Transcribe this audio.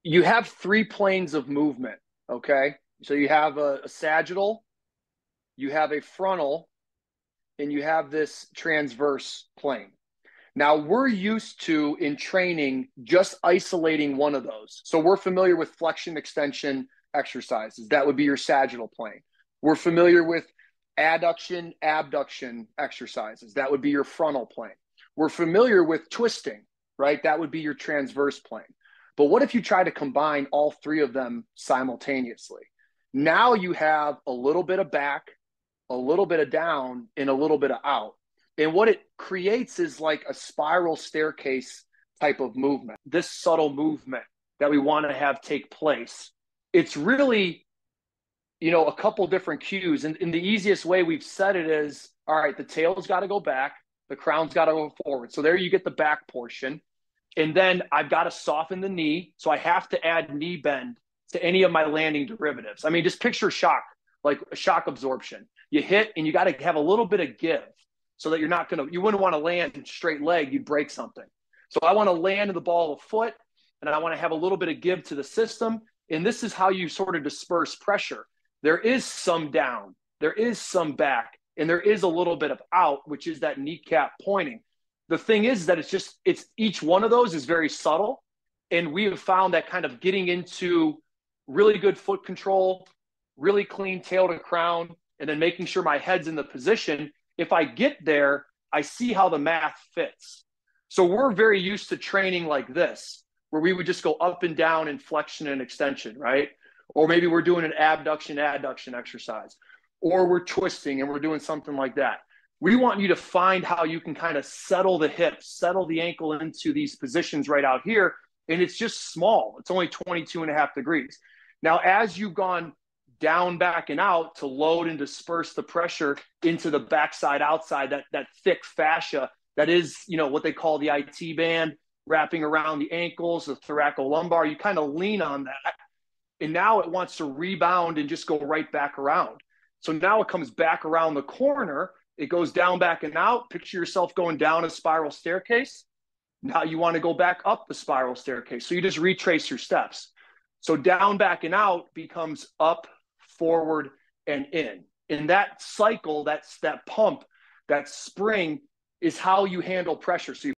You have three planes of movement, okay? So you have a sagittal, you have a frontal, and you have this transverse plane. Now, we're used to, in training, just isolating one of those. So we're familiar with flexion extension exercises. That would be your sagittal plane. We're familiar with adduction, abduction exercises. That would be your frontal plane. We're familiar with twisting, right? That would be your transverse plane. But what if you try to combine all three of them simultaneously? Now you have a little bit of back, a little bit of down, and a little bit of out. And what it creates is like a spiral staircase type of movement, this subtle movement that we want to have take place. It's really, a couple different cues. And the easiest way we've said it is, all right, the tail's got to go back, the crown's got to go forward. So there you get the back portion. And then I've got to soften the knee. So I have to add knee bend to any of my landing derivatives. I mean, just picture shock, like a shock absorption. You hit and you got to have a little bit of give so that you wouldn't want to land straight leg, you'd break something. So I want to land the ball of foot and I want to have a little bit of give to the system. And this is how you sort of disperse pressure. There is some down, there is some back, and there is a little bit of out, which is that kneecap pointing. The thing is that it's each one of those is very subtle. And we have found that kind of getting into really good foot control, really clean tail to crown, and then making sure my head's in the position. If I get there, I see how the math fits. So we're very used to training like this, where we would just go up and down in flexion and extension, right? Or maybe we're doing an abduction, adduction exercise, or we're twisting and we're doing something like that. We want you to find how you can kind of settle the hips, settle the ankle into these positions right out here. And it's just small. It's only 22.5 degrees. Now, as you've gone down, back, and out to load and disperse the pressure into the backside, outside, that thick fascia that is, what they call the IT band wrapping around the ankles, the thoracolumbar, you kind of lean on that. And now it wants to rebound and just go right back around. So now it comes back around the corner. It goes down, back, and out. Picture yourself going down a spiral staircase. Now you want to go back up the spiral staircase. So you just retrace your steps. So down, back, and out becomes up, forward, and in. And that cycle, that pump, that spring is how you handle pressure. So you